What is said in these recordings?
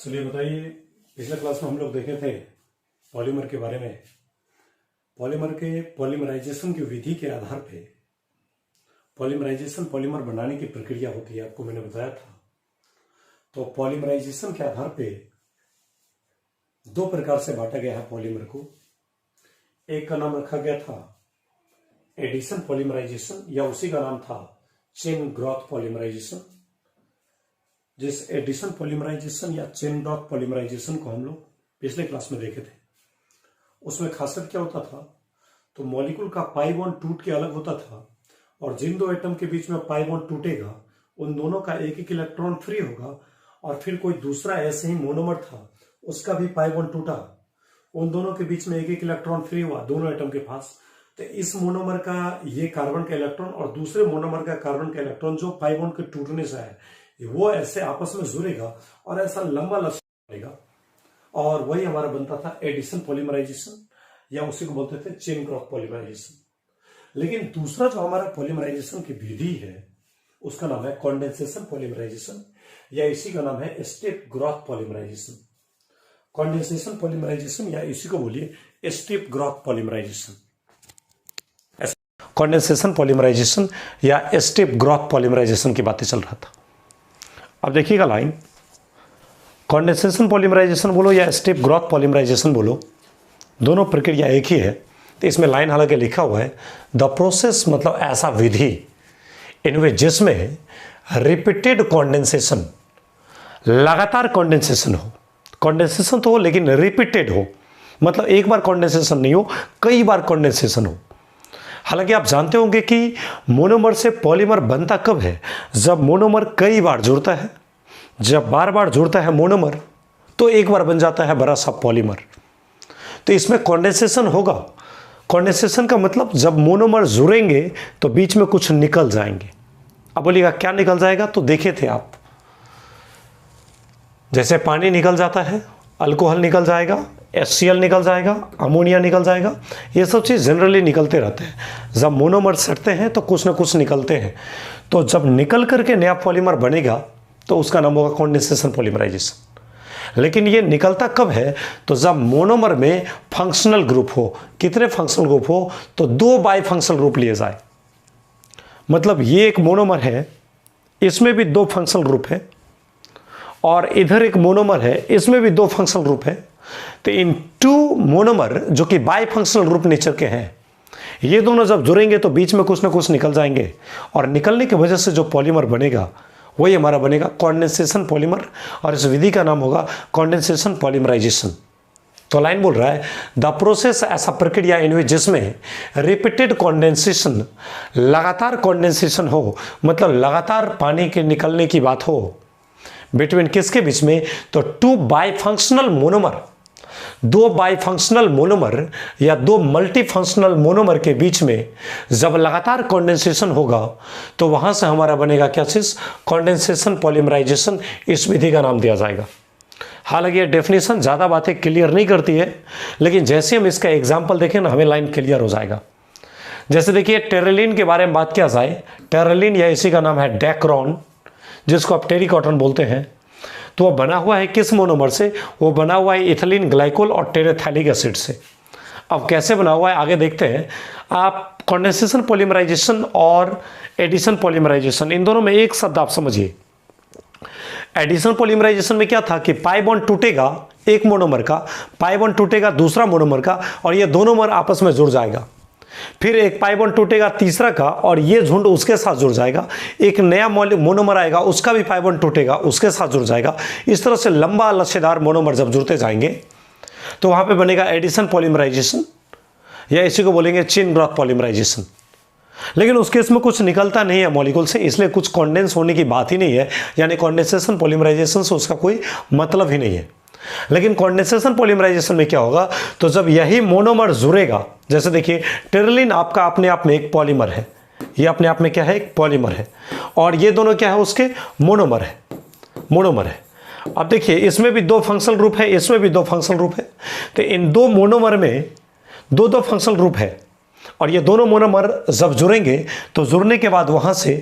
चलिए बताइए, पिछले क्लास में हम लोग देखे थे पॉलीमर के बारे में। पॉलीमर के पॉलीमराइजेशन की विधि के आधार पे पॉलीमराइजेशन पॉलीमर बनाने की प्रक्रिया होती है, आपको मैंने बताया था। तो पॉलीमराइजेशन के आधार पे दो प्रकार से बांटा गया है पॉलीमर को। एक का नाम रखा गया था एडिशन पॉलीमराइजेशन, या उसी का नाम था चेन ग्रोथ पॉलीमराइजेशन। जिस एडिशन पॉलीमराइजेशन या चेन ग्रोथ पॉलीमराइजेशन को हम लोग पिछले क्लास में देखे थे, उसमें खासियत क्या होता था, तो मॉलिक्यूल का पाई बॉन्ड टूट के अलग होता था, और जिन दो एटम के बीच में पाई बॉन्ड टूटेगा उन दोनों का एक एक इलेक्ट्रॉन फ्री होगा, और फिर कोई दूसरा ऐसे ही मोनोमर था, उसका भी पाई बॉन्ड टूटा, उन दोनों के बीच में एक एक इलेक्ट्रॉन फ्री हुआ दोनों एटम के पास। तो इस मोनोमर का ये कार्बन का इलेक्ट्रॉन और दूसरे मोनोमर का कार्बन का इलेक्ट्रॉन जो पाई बॉन्ड के टूटने से है, वो ऐसे आपस में जुड़ेगा और ऐसा लंबा लक्ष्य बनेगा, और वही हमारा बनता था एडिशन पॉलीमराइजेशन, या उसी को बोलते थे चेन ग्रोथ पॉलीमराइजेशन। लेकिन दूसरा जो हमारा पॉलीमराइजेशन की विधि है उसका नाम है कंडेंसेशन पॉलीमराइजेशन, या इसी का नाम है step growth polymerisation. Condensation polymerisation, या इसी को बोलिए step growth polymerisation. Condensation polymerisation या स्टेप ग्रोथ पॉलीमराइजेशन की बातें चल रहा था। अब देखिएगा लाइन, कंडेंसेशन पॉलीमराइजेशन बोलो या स्टेप ग्रोथ पॉलीमराइजेशन बोलो, दोनों प्रक्रिया एक ही है। तो इसमें लाइन हालांकि लिखा हुआ है द प्रोसेस, मतलब ऐसा विधि इनमें जिसमें रिपीटेड कंडेंसेशन, लगातार कंडेंसेशन हो। कंडेंसेशन तो हो लेकिन रिपीटेड हो, मतलब एक बार कंडेंसेशन नहीं हो, कई बार कंडेंसेशन हो। हालांकि आप जानते होंगे कि मोनोमर से पॉलीमर बनता कब है, जब मोनोमर कई बार जुड़ता है। जब बार बार जुड़ता है मोनोमर तो एक बार बन जाता है बड़ा सा पॉलीमर। तो इसमें कंडेंसेशन होगा। कंडेंसेशन का मतलब जब मोनोमर जुड़ेंगे तो बीच में कुछ निकल जाएंगे। अब बोलिएगा क्या निकल जाएगा, तो देखे थे आप, जैसे पानी निकल जाता है, अल्कोहल निकल जाएगा, HCl निकल जाएगा, अमोनिया निकल जाएगा, ये सब चीज़ जनरली निकलते रहते हैं। जब मोनोमर सटते हैं तो कुछ ना कुछ निकलते हैं। तो जब निकल करके नया पॉलीमर बनेगा तो उसका नाम होगा कंडेंसेशन पॉलीमराइजेशन। लेकिन ये निकलता कब है, तो जब मोनोमर में फंक्शनल ग्रुप हो। कितने फंक्शनल ग्रुप हो, तो 2 बाई फंक्शनल ग्रुप लिए जाए। मतलब ये एक मोनोमर है, इसमें भी 2 फंक्शनल ग्रुप है, और इधर एक मोनोमर है, इसमें भी 2 फंक्शनल ग्रुप है। तो इन 2 मोनोमर जो कि बाई फंक्शनल ग्रुप नेचर के हैं, ये दोनों जब जुड़ेंगे तो बीच में कुछ ना कुछ निकल जाएंगे, और निकलने की वजह से जो पॉलीमर बनेगा वही हमारा बनेगा कंडेंसेशन पॉलीमर, और इस विधि का नाम होगा कंडेंसेशन पॉलीमराइजेशन। तो लाइन बोल रहा है द प्रोसेस, ऐसा प्रक्रिया इनमें जिसमें रिपीटेड कंडेंसेशन, लगातार कंडेंसेशन हो, मतलब लगातार पानी के निकलने की बात हो, बिटवीन किसके बीच में, तो 2 बाईफंक्शनल मोनोमर, 2 बाईफंक्शनल मोनोमर या 2 मल्टीफंक्शनल मोनोमर के बीच में जब लगातार कंडेंसेशन होगा तो वहां से हमारा बनेगा क्या चीज, कंडेंसेशन पॉलीमराइजेशन। इस विधि का नाम दिया जाएगा। हालांकि ये डेफिनेशन ज़्यादा बातें क्लियर नहीं करती है, लेकिन जैसे हम इसका एग्जाम्पल देखें ना, हमें लाइन क्लियर हो जाएगा। जैसे देखिए टेरेलिन के बारे में बात किया जाए, टेरेलिन या इसी का नाम है डेक्रॉन, जिसको आप टेरिकॉटन बोलते हैं। तो वो बना हुआ है किस मोनोमर से, वो बना हुआ है इथिलीन ग्लाइकोल और टेरेथैलिक एसिड से। अब कैसे बना हुआ है आगे देखते हैं। आप कंडेंसेशन पॉलीमराइजेशन और एडिशन पॉलीमराइजेशन, इन दोनों में एक शब्द आप समझिए। एडिशन पॉलीमराइजेशन में क्या था कि पाई बॉन्ड टूटेगा एक मोनोमर का, पाई बॉन्ड टूटेगा दूसरा मोनोमर का, और ये दोनों मोनोमर आपस में जुड़ जाएगा। फिर एक पाई बॉन्ड टूटेगा तीसरा का, और ये झुंड उसके साथ जुड़ जाएगा। एक नया मोनोमर आएगा, उसका भी पाई बॉन्ड टूटेगा, उसके साथ जुड़ जाएगा। इस तरह से लंबा लच्छेदार मोनोमर जब जुड़ते जाएंगे तो वहां पे बनेगा एडिशन पॉलीमराइजेशन, या इसी को बोलेंगे चेन ग्रोथ पॉलीमराइजेशन। लेकिन उस केस में कुछ निकलता नहीं है मॉलिक्यूल से, इसलिए कुछ कंडेंस होने की बात ही नहीं है, यानी कंडेंसेशन पॉलीमराइजेशन से उसका कोई मतलब ही नहीं है। लेकिन कंडेंसेशन पॉलीमराइजेशन में क्या होगा, तो जब यही मोनोमर जुड़ेगा, जैसे देखिए टेरेलिन आपका अपने आप में एक पॉलीमर है, ये अपने आप में क्या है, एक पॉलीमर है, और ये दोनों क्या है, उसके मोनोमर है, मोनोमर है। अब देखिए इसमें भी 2 फंक्शनल ग्रुप है, इसमें भी 2 फंक्शनल ग्रुप है। तो इन 2 मोनोमर में 2 फंक्शनल ग्रुप है, और ये दोनों मोनोमर जब जुड़ेंगे तो जुड़ने के बाद वहां से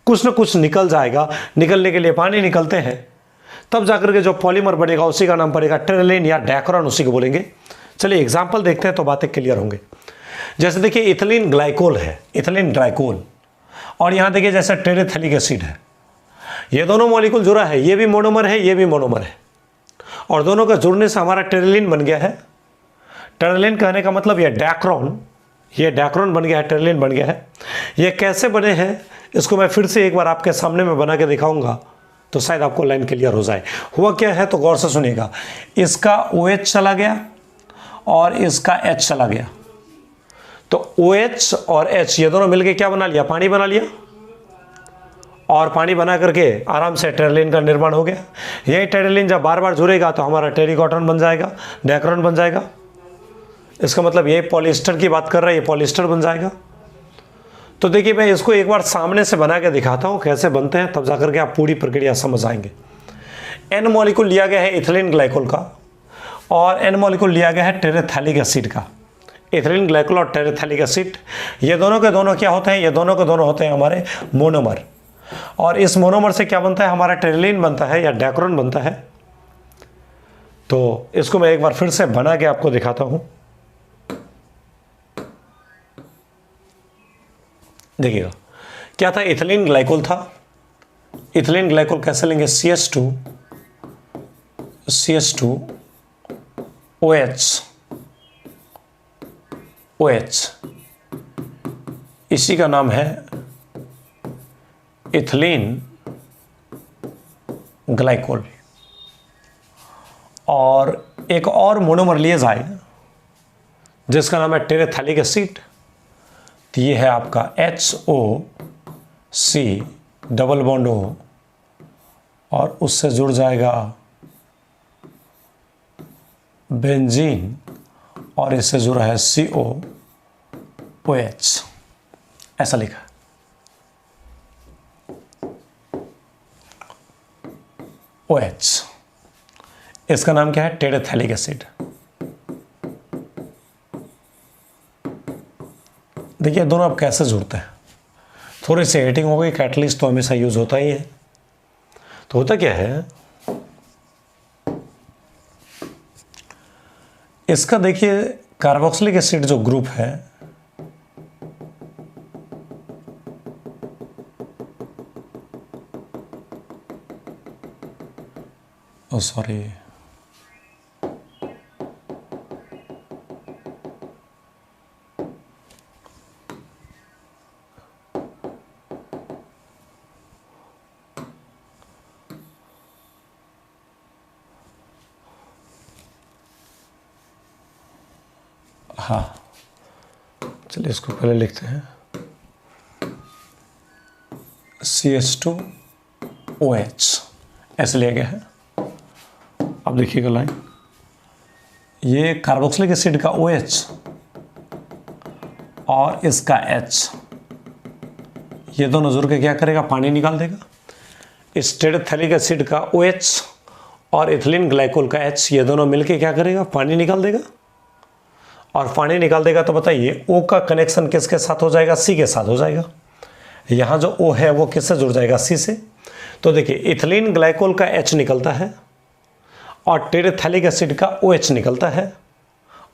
कुछ ना कुछ निकल जाएगा। निकलने के लिए पानी निकलते हैं, तब जाकर के जो पॉलीमर बनेगा उसी का नाम पड़ेगा टेरेलिन या डैक्रोन, उसी को बोलेंगे। चलिए एग्जाम्पल देखते हैं तो बातें क्लियर होंगे। जैसे देखिए इथिलीन ग्लाइकोल है, इथिलीन ग्लाइकोल, और यहाँ देखिए जैसे टेरेथैलिक एसिड है, ये दोनों मॉलिक्यूल जुड़ा है, ये भी मोनोमर है, ये भी मोनोमर है, और दोनों का जुड़ने से हमारा टेरेलिन बन गया है। टेरेलिन कहने का मतलब ये डैक्रोन बन गया है, टेरेलिन बन गया है। ये कैसे बने हैं इसको मैं फिर से एक बार आपके सामने में बना के दिखाऊंगा तो शायद आपको लाइन क्लियर हो जाए। हुआ क्या है तो गौर से सुनिएगा, इसका OH चला गया और इसका H चला गया, तो OH और H ये दोनों मिलके क्या बना लिया, पानी बना लिया, और पानी बना करके आराम से टेरेलिन का निर्माण हो गया। यही टेरेलिन जब बार बार जुड़ेगा तो हमारा टेरिकॉटन बन जाएगा, डैक्रोन बन जाएगा। इसका मतलब ये पॉलिएस्टर की बात कर रहा है, ये पॉलिएस्टर बन जाएगा। तो देखिए मैं इसको एक बार सामने से बना के दिखाता हूँ कैसे बनते हैं, तब जाकर के आप पूरी प्रक्रिया समझ आएंगे। N मॉलिक्यूल लिया गया है इथिलीन ग्लाइकोल का, और N मॉलिक्यूल लिया गया है टेरेथैलिक एसिड का। इथिलीन ग्लाइकोल और टेरेथैलिक एसिड ये दोनों के दोनों क्या होते हैं, ये दोनों के दोनों होते हैं हमारे मोनोमर, और इस मोनोमर से क्या बनता है, हमारा टेरेलिन बनता है या डैक्रोन बनता है। तो इसको मैं एक बार फिर से बना के आपको दिखाता हूँ। देखिएगा क्या था, इथिलीन ग्लाइकोल था। इथिलीन ग्लाइकोल कैसे लेंगे, CH2 OH, इसी का नाम है इथिलीन ग्लाइकोल। और एक और मोनोमर लिए जाए जिसका नाम है टेरेथैलिक एसिड, तो ये है आपका HOC डबल बॉन्ड O, और उससे जुड़ जाएगा बेंजीन, और इससे जुड़ा है COOH, ऐसा लिखा है। OH, इसका नाम क्या है, टेरेथैलिक एसिड। देखिए दोनों अब कैसे जुड़ते हैं, थोड़ी सी हीटिंग हो गई, कैटलिस्ट तो हमेशा यूज होता ही है। तो होता क्या है, इसका देखिए कार्बोक्सिलिक एसिड जो ग्रुप है, सॉरी हाँ, चलिए इसको पहले लिखते हैं, CH2OH ऐसे लिया गया है। अब देखिएगा लाइन, ये कार्बोक्सिलिक एसिड का OH और इसका H, ये दोनों जुड़ के क्या करेगा, पानी निकाल देगा। इस टेरेथैलिक एसिड का OH और इथिलीन ग्लाइकोल का H, ये दोनों मिलके क्या करेगा, पानी निकाल देगा। और पानी निकाल देगा तो बताइए O का कनेक्शन किसके साथ हो जाएगा, C के साथ हो जाएगा। यहाँ जो O है वो किससे जुड़ जाएगा, C से। तो देखिए इथिलीन ग्लाइकोल का H निकलता है और टेरेथैलिक एसिड का OH निकलता है,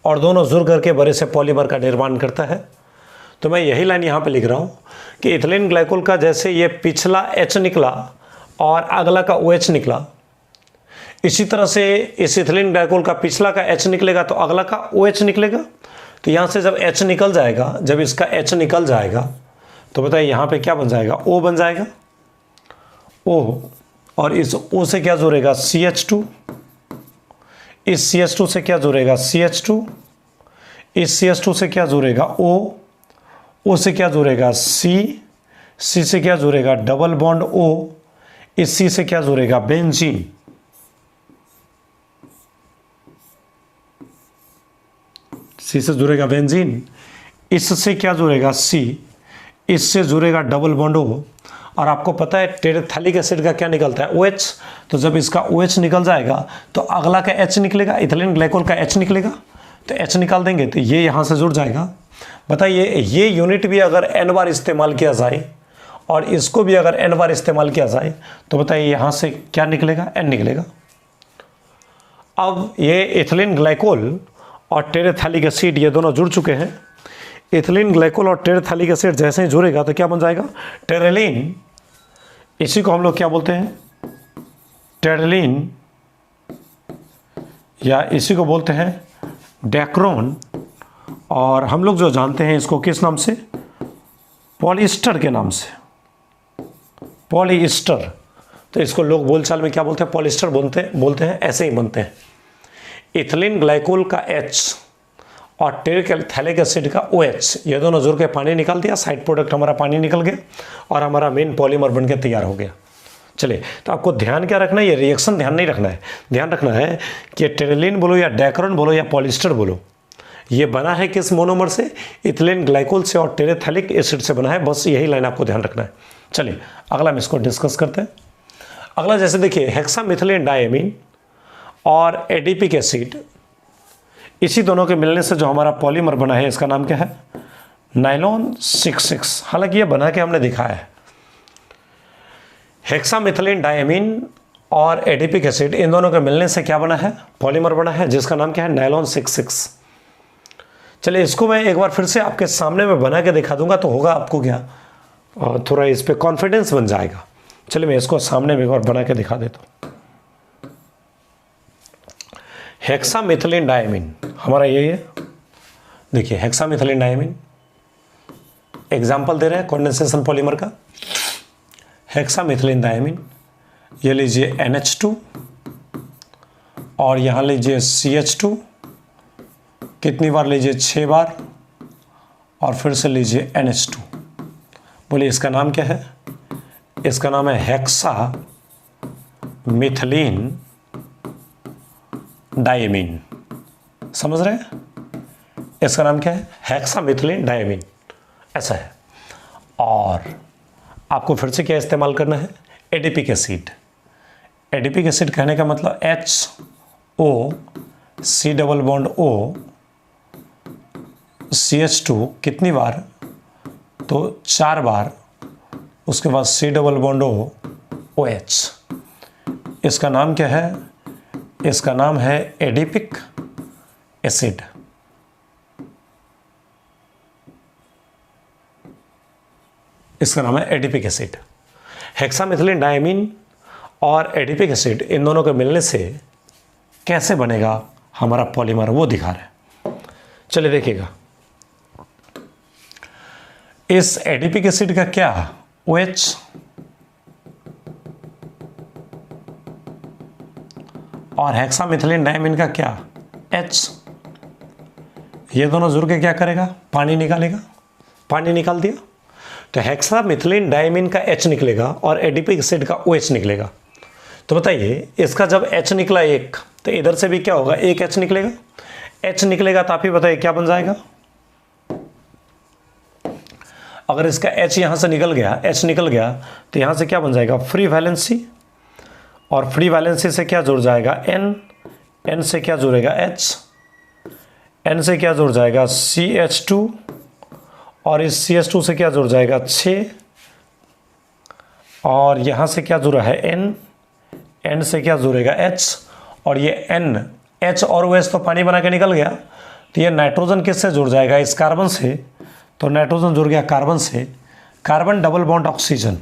और दोनों जुड़ करके बड़े से पॉलीमर का निर्माण करता है। तो मैं यही लाइन यहाँ पे लिख रहा हूँ कि इथिलीन ग्लाइकोल का जैसे ये पिछला H निकला और अगला का OH निकला, इसी तरह से इस इथिलीन ग्लाइकोल का पिछला का H निकलेगा तो अगला का OH निकलेगा। तो यहाँ से जब H निकल जाएगा, जब इसका H निकल जाएगा तो बताइए यहाँ पे क्या बन जाएगा, O बन जाएगा, O, और इस O से क्या जुड़ेगा, CH2, इस CH2 से क्या जुड़ेगा, CH2, इस CH2 से क्या जुड़ेगा, O, O से क्या जुड़ेगा, C, C से क्या जुड़ेगा, डबल बॉन्ड O, इस C से क्या जुड़ेगा, बेंजीन। C से जुड़ेगा बेंजीन, इससे क्या जुड़ेगा, C, इससे जुड़ेगा डबल बॉन्ड O, और आपको पता है टेरेथैलिक एसिड का क्या निकलता है, OH। तो जब इसका OH निकल जाएगा तो अगला का H निकलेगा, इथिलीन ग्लाइकोल का H निकलेगा, तो H निकाल देंगे तो ये यहाँ से जुड़ जाएगा। बताइए ये यूनिट भी अगर n बार इस्तेमाल किया जाए और इसको भी अगर n बार इस्तेमाल किया जाए तो बताइए यहाँ से क्या निकलेगा, n निकलेगा। अब ये इथिलीन ग्लाइकोल और टेरेथैलिक एसिड ये दोनों जुड़ चुके हैं। इथिलीन ग्लाइकोल और टेरेथैलिक एसिड जैसे ही जुड़ेगा तो क्या बन जाएगा, टेरेलिन। इसी को हम लोग क्या बोलते हैं, टेरेलिन, या इसी को बोलते हैं डेक्रोन। और हम लोग जो जानते हैं इसको किस नाम से, पॉलिएस्टर के नाम से, पॉलिएस्टर। तो इसको लोग बोलचाल में क्या बोलते हैं, पॉलिएस्टर बोलते हैं, ऐसे ही बनते हैं। इथिलीन ग्लाइकोल का H और टेरेथैलिक एसिड का OH ये दोनों जुड़ के पानी निकाल दिया, साइड प्रोडक्ट हमारा पानी निकल गया और हमारा मेन पॉलीमर बन के तैयार हो गया। चलिए, तो आपको ध्यान क्या रखना है, ये रिएक्शन ध्यान नहीं रखना है, ध्यान रखना है कि टेरेलिन बोलो या डेक्रोन बोलो या पॉलिएस्टर बोलो, ये बना है किस मोनोमर से, इथिलीन ग्लाइकोल से और टेरेथैलिक एसिड से बना है। बस यही लाइन आपको ध्यान रखना है। चलिए अगला हम इसको डिस्कस करते हैं। अगला जैसे देखिए, हेक्सामिथिलीन डायमीन और एडिपिक एसिड, इसी दोनों के मिलने से जो हमारा पॉलीमर बना है इसका नाम क्या है, नायलॉन 66। हालांकि ये बना के हमने दिखाया है। हेक्सामिथिलीन डायमीन और एडिपिक एसिड इन दोनों के मिलने से क्या बना है, पॉलीमर बना है जिसका नाम क्या है, नायलॉन 66। चलिए इसको मैं एक बार फिर से आपके सामने में बना के दिखा दूंगा तो होगा आपको क्या, थोड़ा इस पे कॉन्फिडेंस बन जाएगा। चलिए मैं इसको सामने में एक बार बना के दिखा देता हूँ। हेक्सामिथिलीन डायमीन हमारा यही है, देखिए हेक्सामिथिलीन डायमीन, एग्जाम्पल दे रहे हैं कंडेंसेशन पॉलीमर का। हेक्सामिथिलीन डायमीन, ये लीजिए NH2 और यहाँ लीजिए CH2, कितनी बार लीजिए, 6 बार, और फिर से लीजिए NH2। बोलिए इसका नाम क्या है, इसका नाम है हेक्सामिथिलीन डायमीन। समझ रहे हैं, इसका नाम क्या है, हेक्सामिथिलीन डायमीन, ऐसा है। और आपको फिर से क्या इस्तेमाल करना है, एडिपिक एसिड। एडिपिक एसिड कहने का मतलब HO C double bond O CH2 कितनी बार, तो 4 बार, उसके बाद C double bond O OH। इसका नाम क्या है, इसका नाम है एडिपिक एसिड। इसका नाम है एडिपिक एसिड। हेक्सामिथिलीन डायमीन और एडिपिक एसिड इन दोनों के मिलने से कैसे बनेगा हमारा पॉलीमर, वो दिखा रहे हैं। चलिए देखिएगा, इस एडिपिक एसिड का क्या, OH, और हेक्सामिथिलीन डायमीन का क्या, H। ये दोनों जुड़ के क्या करेगा, पानी निकालेगा, पानी निकाल दिया तो हेक्सामिथिलीन डायमीन का H निकलेगा और एडिपिक एसिड का OH निकलेगा। तो बताइए इसका जब H निकला एक, तो इधर से भी क्या होगा, एक H निकलेगा। H निकलेगा तो आप ही बताइए क्या बन जाएगा। अगर इसका H यहाँ से निकल गया, H निकल गया, तो यहाँ से क्या बन जाएगा, फ्री वैलेंसी, और फ्री वैलेंसी से क्या जुड़ जाएगा, N, N से क्या जुड़ेगा, H, N से क्या जुड़ जाएगा, CH2, और इस CH2 से क्या जुड़ जाएगा, 6, और यहाँ से क्या जुड़ा है, N, N से क्या जुड़ेगा, H, और ये N, H और OH तो पानी बना के निकल गया, तो ये नाइट्रोजन किससे जुड़ जाएगा, इस कार्बन से, तो नाइट्रोजन जुड़ गया कार्बन से, carbon double bond oxygen,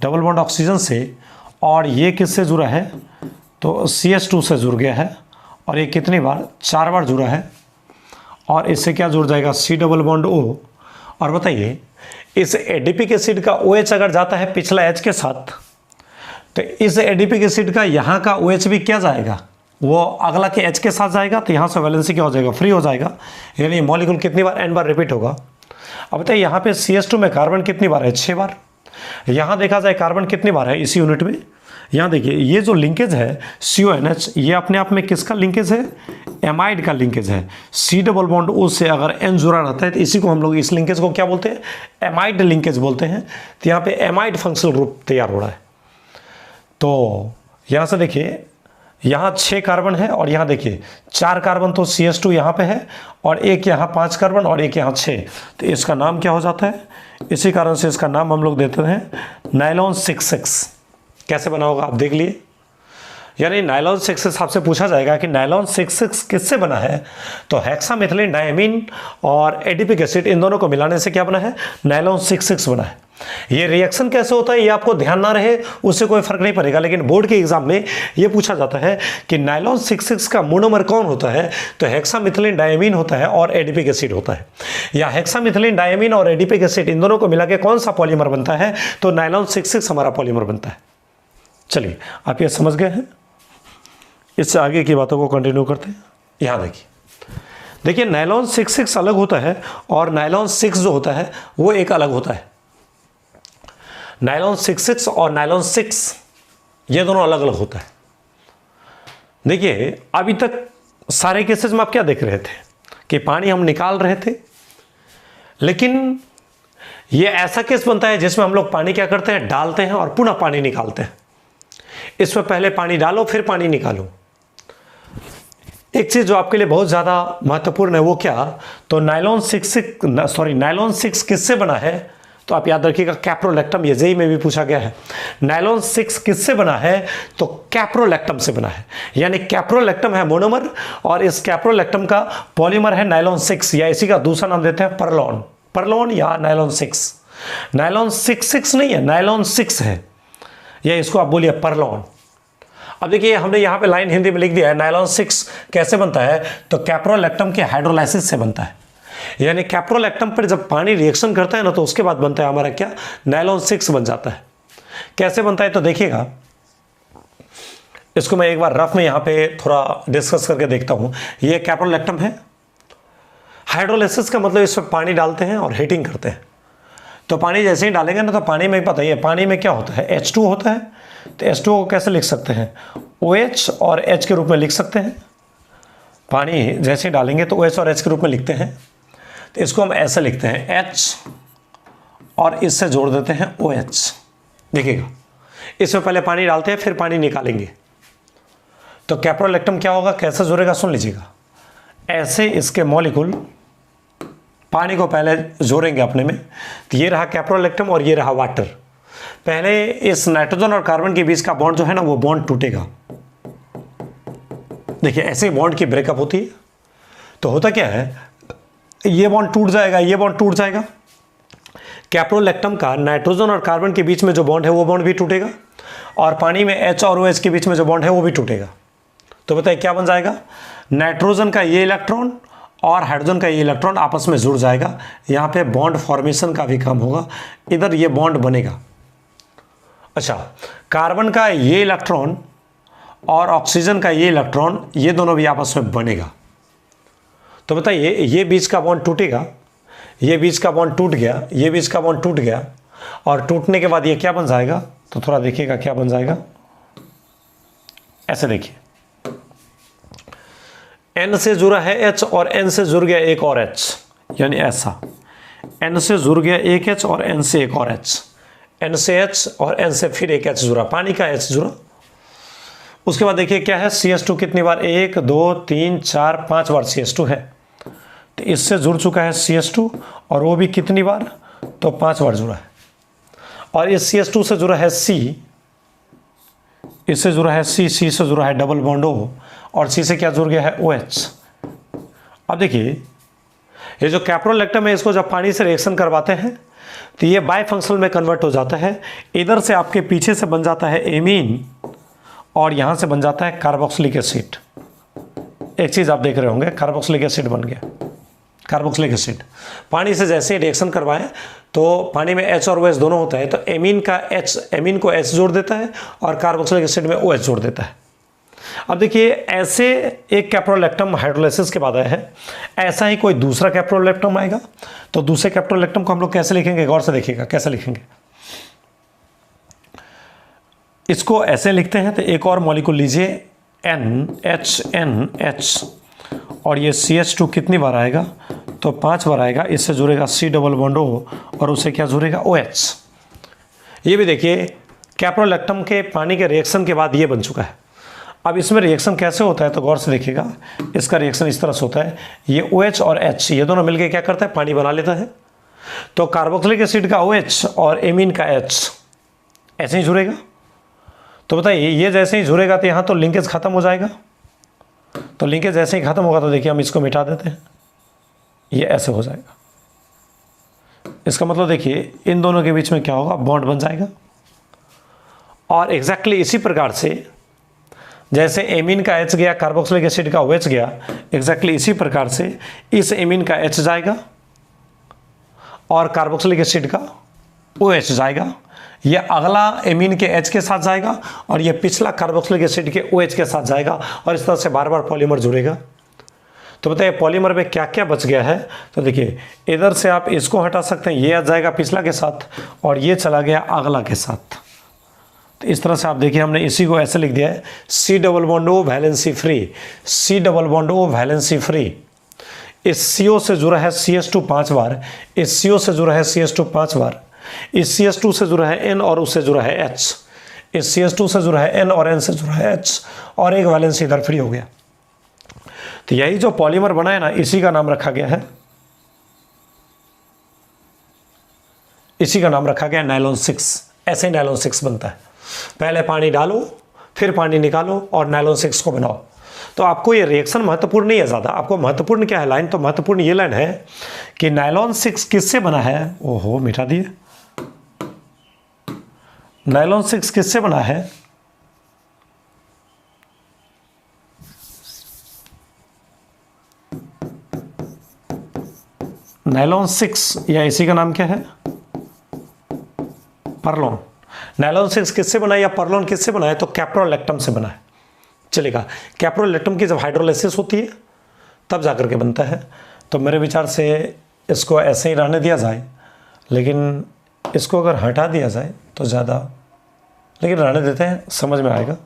double bond oxygen से, और ये किससे जुड़ा है, तो CH2 से जुड़ गया है, और ये कितनी बार, 4 बार जुड़ा है, और इससे क्या जुड़ जाएगा, C डबल बॉन्ड O। और बताइए इस एडिपिक एसिड का OH अगर जाता है पिछला H के साथ, तो इस एडिपिक एसिड का यहाँ का OH भी क्या जाएगा, वो अगला के H के साथ जाएगा, तो यहाँ से वैलेंसी क्या हो जाएगा, फ्री हो जाएगा, यानी मॉलिक्यूल कितनी बार, N बार रिपीट होगा। अब बताइए यहाँ पे CH2 में कार्बन कितनी बार है, 6 बार। यहाँ देखा जाए कार्बन कितनी बार है इसी यूनिट में, यहाँ देखिए ये जो लिंकेज है CONH, ये अपने आप में किसका लिंकेज है, एमाइड का लिंकेज है। C डबल बॉन्ड O से अगर N जुड़ा रहता है तो इसी को हम लोग, इस लिंकेज को क्या बोलते हैं, एमाइड लिंकेज बोलते हैं। तो यहाँ पे एमाइड फंक्शनल ग्रुप तैयार हो रहा है। तो यहाँ से देखिए यहाँ 6 कार्बन है और यहाँ देखिए 4 कार्बन, तो CH2 यहाँ पे है और एक यहाँ 5 कार्बन और एक यहाँ 6, तो इसका नाम क्या हो जाता है? इसी कारण से इसका नाम हम लोग देते हैं नाइलॉन 6,6। कैसे बना होगा आप देख लिए, यानी नाइलॉन 6,6 आपसे पूछा जाएगा कि नाइलॉन 6,6 किससे बना है, तो हेक्सामिथिलीन डायमीन और एडिपिक एसिड इन दोनों को मिलाने से क्या बना है? नाइलॉन 6,6 बना है। ये रिएक्शन कैसे होता है ये आपको ध्यान ना रहे उससे कोई फर्क नहीं पड़ेगा, लेकिन बोर्ड के एग्जाम में ये पूछा जाता है कि नाइलॉन 6,6 का मोनोमर कौन होता है, तो हेक्सामिथिलीन डायमीन होता है और एडिपिक एसिड होता है। या हेक्सामिथिलीन डायमीन और एडिपिक एसिड इन दोनों को मिला के कौन सा पॉलीमर बनता है, तो नाइलॉन 6,6 हमारा पॉलीमर बनता है। चलिए आप ये समझ गए हैं, इससे आगे की बातों को कंटिन्यू करते हैं। यहाँ देखिए नाइलॉन 6,6 अलग होता है और नाइलॉन 6 जो होता है वो एक अलग होता है। नाइलॉन 6,6 और नाइलॉन 6 ये दोनों अलग अलग होता है। देखिए अभी तक सारे केसेस में आप क्या देख रहे थे कि पानी हम निकाल रहे थे, लेकिन ये ऐसा केस बनता है जिसमें हम लोग पानी क्या करते हैं, डालते हैं और पुनः पानी निकालते हैं। इसमें पहले पानी डालो फिर पानी निकालो। एक चीज जो आपके लिए बहुत ज्यादा महत्वपूर्ण है वो क्या, तो नाइलॉन 6 किससे बना है, तो आप याद रखिएगा कैप्रोलैक्टम, ये जेई में भी पूछा गया है। नाइलॉन 6 किससे बना है, तो कैप्रोलैक्टम से बना है, यानी कैप्रोलैक्टम है मोनोमर और इस कैप्रोलैक्टम का पॉलीमर है नाइलॉन 6, या इसी का दूसरा नाम देते हैं परलॉन या नाइलॉन 6। नाइलॉन 6,6 नहीं है, नाइलॉन 6 है, या इसको आप बोलिए परलॉन। अब देखिए हमने यहाँ पे लाइन हिंदी में लिख दिया है नाइलॉन 6 कैसे बनता है, तो कैप्रोलैक्टम के हाइड्रोलाइसिस से बनता है। यानी कैप्रोलैक्टम पर जब पानी रिएक्शन करता है ना तो उसके बाद बनता है हमारा क्या, नाइलॉन 6 बन जाता है। कैसे बनता है तो देखिएगा, इसको मैं एक बार रफ में यहाँ पे थोड़ा डिस्कस करके देखता हूँ। ये कैप्रोलैक्टम है, हाइड्रोलाइसिस का मतलब इसमें पानी डालते हैं और हीटिंग करते हैं। तो पानी जैसे ही डालेंगे ना तो पानी में पता ही है, पानी में क्या होता है, H2 होता है। तो H2 को कैसे लिख सकते हैं, OH और H के रूप में लिख सकते हैं। पानी जैसे ही डालेंगे तो OH और H के रूप में लिखते हैं, तो इसको हम ऐसे लिखते हैं H और इससे जोड़ देते हैं OH। देखिएगा इसमें पहले पानी डालते हैं फिर पानी निकालेंगे, तो कैप्रोलैक्टम क्या होगा, कैसे जुड़ेगा सुन लीजिएगा। ऐसे इसके मॉलिक्यूल पानी को पहले जोड़ेंगे अपने में, तो ये रहा कैप्रोलैक्टम और ये रहा वाटर। पहले इस नाइट्रोजन और कार्बन के बीच का बॉन्ड जो है ना वो बॉन्ड टूटेगा। देखिए ऐसे बॉन्ड की ब्रेकअप होती है, तो होता क्या है, ये बॉन्ड टूट जाएगा, ये बॉन्ड टूट जाएगा। कैप्रोलैक्टम का नाइट्रोजन और कार्बन के बीच में जो बॉन्ड है वो बॉन्ड भी टूटेगा, और पानी में H और OH के बीच में जो बॉन्ड है वो भी टूटेगा। तो बताइए क्या बन जाएगा, नाइट्रोजन का ये इलेक्ट्रॉन और हाइड्रोजन का ये इलेक्ट्रॉन आपस में जुड़ जाएगा। यहाँ पे बॉन्ड फॉर्मेशन का भी काम होगा, इधर ये बॉन्ड बनेगा। अच्छा, कार्बन का ये इलेक्ट्रॉन और ऑक्सीजन का ये इलेक्ट्रॉन, ये दोनों भी आपस में बनेगा। तो बताइए ये बीच का बॉन्ड टूटेगा, ये बीच का बॉन्ड टूट गया, ये बीच का बॉन्ड टूट गया, और टूटने के बाद ये क्या बन जाएगा, तो थोड़ा देखिएगा क्या बन जाएगा। ऐसे देखिए N से जुड़ा है H और N से जुड़ गया एक और H, यानी ऐसा N से जुड़ गया एक H और N से एक और H, N से H और N से फिर एक H जुड़ा, पानी का H जुड़ा। उसके बाद देखिए क्या है, CH2 कितनी बार, 1 2 3 4 5 बार CH2 है, तो इससे जुड़ चुका है CH2 और वो भी कितनी बार, तो 5 बार जुड़ा है। और इस CH2 से जुड़ा है C, इससे जुड़ा है C, C से जुड़ा है डबल बॉन्ड O, और C से क्या जुड़ गया है OH। अब देखिए ये जो कैप्रोलैक्टम है इसको जब पानी से रिएक्शन करवाते हैं तो ये बायफंक्शनल में कन्वर्ट हो जाता है। इधर से आपके पीछे से बन जाता है एमीन और यहाँ से बन जाता है कार्बोक्सिलिक एसिड। एक चीज़ आप देख रहे होंगे, कार्बोक्सिलिक एसिड बन गया। कार्बोक्सिलिक एसिड पानी से जैसे ही रिएक्शन करवाएं तो पानी में H और OH दोनों होता है, तो एमीन का H, एमीन को H जोड़ देता है और कार्बोक्सिलिक एसिड में OH जोड़ देता है। अब देखिए ऐसे एक कैप्रोलैक्टम हाइड्रोलाइसिस के बाद आया है, ऐसा ही कोई दूसरा कैप्रोलैक्टम आएगा, तो दूसरे कैप्रोलैक्टम को हम लोग कैसे लिखेंगे, गौर से देखिएगा कैसे लिखेंगे। इसको ऐसे लिखते हैं, तो एक और मॉलिक्यूल लीजिए NH, और ये CH2 कितनी बार आएगा, तो 5 बार आएगा। इससे जुड़ेगा C डबल बॉन्ड O और उससे क्या जुड़ेगा OH। ये भी देखिए कैप्रोलैक्टम के पानी के रिएक्शन के बाद ये बन चुका है। अब इसमें रिएक्शन कैसे होता है तो गौर से देखिएगा, इसका रिएक्शन इस तरह से होता है, ये OH और H ये दोनों मिलकर क्या करता है, पानी बना लेता है। तो कार्बोक्सिलिक एसिड का OH और एमीन का H ऐसे ही जुड़ेगा। तो बताइए ये जैसे ही जुड़ेगा तो यहाँ तो लिंकेज खत्म हो जाएगा। तो लिंकेज जैसे ही खत्म होगा तो देखिए हम इसको मिटा देते हैं, ये ऐसे हो जाएगा। इसका मतलब देखिए इन दोनों के बीच में क्या होगा, बॉन्ड बन जाएगा। और एग्जैक्टली इसी प्रकार से जैसे एमीन का H गया, कार्बोक्सिलिक एसिड का OH गया, एग्जैक्टली इसी प्रकार से इस एमीन का H जाएगा और कार्बोक्सिलिक एसिड का OH जाएगा। ये अगला एमीन के H के साथ जाएगा और ये पिछला कार्बोक्सिलिक एसिड के OH के साथ जाएगा और इस तरह से बार बार पॉलीमर जुड़ेगा। तो बताइए पॉलीमर में क्या क्या बच गया है। तो देखिए इधर से आप इसको हटा सकते हैं, ये आ जाएगा पिछला के साथ और ये चला गया अगला के साथ। तो इस तरह से आप देखिए हमने इसी को ऐसे लिख दिया है, C double bond O valency free, C double bond O valency free. इस CO से जुड़ा है CH2 5 बार, इस CO से जुड़ा है CH2 5 बार, इस CH2 से जुड़ा है N और उससे जुड़ा है H, इस CH2 से जुड़ा है N और N से जुड़ा है H और एक वैलेंसी इधर फ्री हो गया। तो यही जो पॉलीमर बना है ना, इसी का नाम रखा गया है, इसी का नाम रखा गया नायलॉन 6। ऐसे ही नायलॉन 6 बनता है, पहले पानी डालो फिर पानी निकालो और नायलॉन 6 को बनाओ। तो आपको ये रिएक्शन महत्वपूर्ण नहीं है ज़्यादा, आपको महत्वपूर्ण क्या है लाइन, तो महत्वपूर्ण ये लाइन है कि नायलॉन 6 किससे बना है। ओहो मिटा दिए, नायलॉन 6 किससे बना है, नायलॉन 6 या इसी का नाम क्या है, पर्लोन। नायलॉन 6 किससे बना है या पर्लोन किससे बना है, तो कैप्रोलैक्टम से बना है। चलेगा, कैप्रोलैक्टम की जब हाइड्रोलाइसिस होती है तब जाकर के बनता है। तो मेरे विचार से इसको ऐसे ही रहने दिया जाए, लेकिन इसको अगर हटा दिया जाए तो ज़्यादा, लेकिन रहने देते हैं, समझ में आएगा।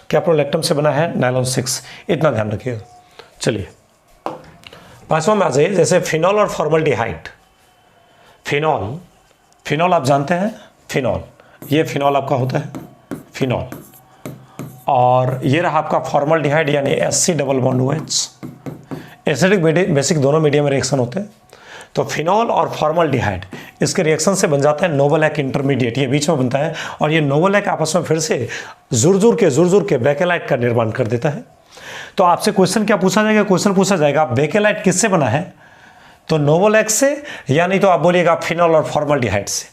कैप्रोलैक्टम से बना है नायलॉन 6, इतना ध्यान रखिएगा। चलिए पांचवा में आ जाइए, जैसे फिनॉल और फॉर्मल्डिहाइड। फिनॉल, फिनॉल आप जानते हैं, फिनॉल, ये फिनॉल आपका होता है फिनॉल, और ये रहा आपका फॉर्मल्डिहाइड यानी SC double bond OH। Acidic basic दोनों मीडियम में रिएक्शन होते हैं। तो फिनॉल और फॉर्मल्डिहाइड इसके रिएक्शन से बन जाता है नोवोलैक इंटरमीडिएट, ये बीच में बनता है और ये नोवोलैक आपस में फिर से जुड़ के बेकेलाइट का निर्माण कर देता है। तो आपसे क्वेश्चन क्या पूछा जाएगा, क्वेश्चन पूछा जाएगा बेकेलाइट किससे बना है, तो नोवोलैक से, या नहीं तो आप बोलिएगा फिनॉल और फॉर्मल्डिहाइड से।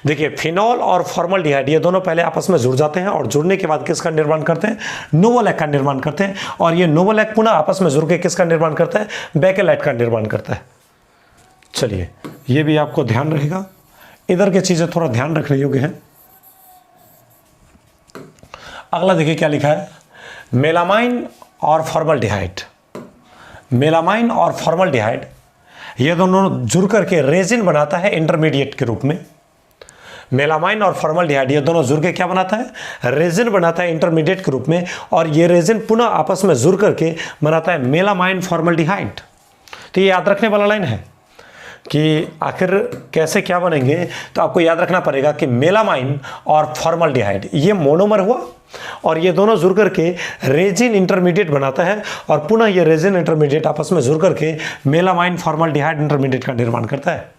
देखिए फिनॉल और फॉर्मल्डिहाइड ये दोनों पहले आपस में जुड़ जाते हैं और जुड़ने के बाद किसका निर्माण करते हैं, नोवोलैक का निर्माण करते हैं, और ये नोवोलैक पुनः आपस में जुड़ के किसका निर्माण करता है, बेकेलाइट का निर्माण करता है। चलिए ये भी आपको ध्यान रहेगा, इधर की चीजें थोड़ा ध्यान रखने योग्य है। अगला देखिए क्या लिखा है, मेलामाइन और फॉर्मल्डिहाइड। मेलामाइन और फॉर्मल्डिहाइड ये दोनों जुड़ करके रेजिन बनाता है इंटरमीडिएट के रूप में। मेलामाइन और फॉर्मल्डिहाइड ये दोनों जुड़ के क्या बनाता है, रेजिन बनाता है इंटरमीडिएट के रूप में, और ये रेजिन पुनः आपस में जुड़ करके बनाता है मेलामाइन फॉर्मल्डिहाइड। तो ये याद रखने वाला लाइन है कि आखिर कैसे क्या बनेंगे। तो आपको याद रखना पड़ेगा कि मेलामाइन और फॉर्मल्डिहाइड ये मोनोमर हुआ और ये दोनों जुड़ करके रेजिन इंटरमीडिएट बनाता है, और पुनः ये रेजिन इंटरमीडिएट आपस में जुड़ करके मेलामाइन फॉर्मल्डिहाइड इंटरमीडिएट का निर्माण करता है।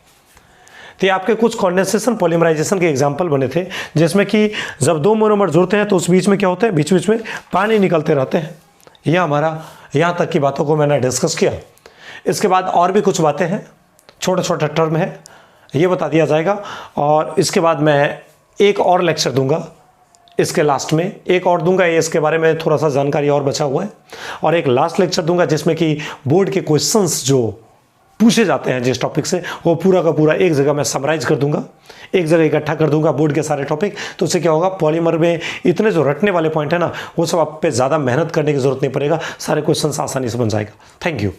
तो ये आपके कुछ कंडेंसेशन पॉलीमराइजेशन के एग्जाम्पल बने थे, जिसमें कि जब दो मोनोमर जुड़ते हैं तो उस बीच में क्या होता है, बीच बीच में पानी निकलते रहते हैं। यह हमारा यहाँ तक की बातों को मैंने डिस्कस किया। इसके बाद और भी कुछ बातें हैं, छोटे छोटे टर्म है, ये बता दिया जाएगा। और इसके बाद मैं एक और लेक्चर दूंगा, इसके लास्ट में एक और दूंगा, ये इसके बारे में थोड़ा सा जानकारी और बचा हुआ है, और एक लास्ट लेक्चर दूंगा जिसमें कि बोर्ड के क्वेश्चंस जो पूछे जाते हैं जिस टॉपिक से, वो पूरा का पूरा एक जगह मैं समराइज कर दूंगा, एक जगह इकट्ठा कर दूंगा बोर्ड के सारे टॉपिक। तो उससे क्या होगा, पॉलीमर में इतने जो रटने वाले पॉइंट है ना, वो सब आप पे ज़्यादा मेहनत करने की जरूरत नहीं पड़ेगा, सारे क्वेश्चंस आसानी से बन जाएगा। Thank you.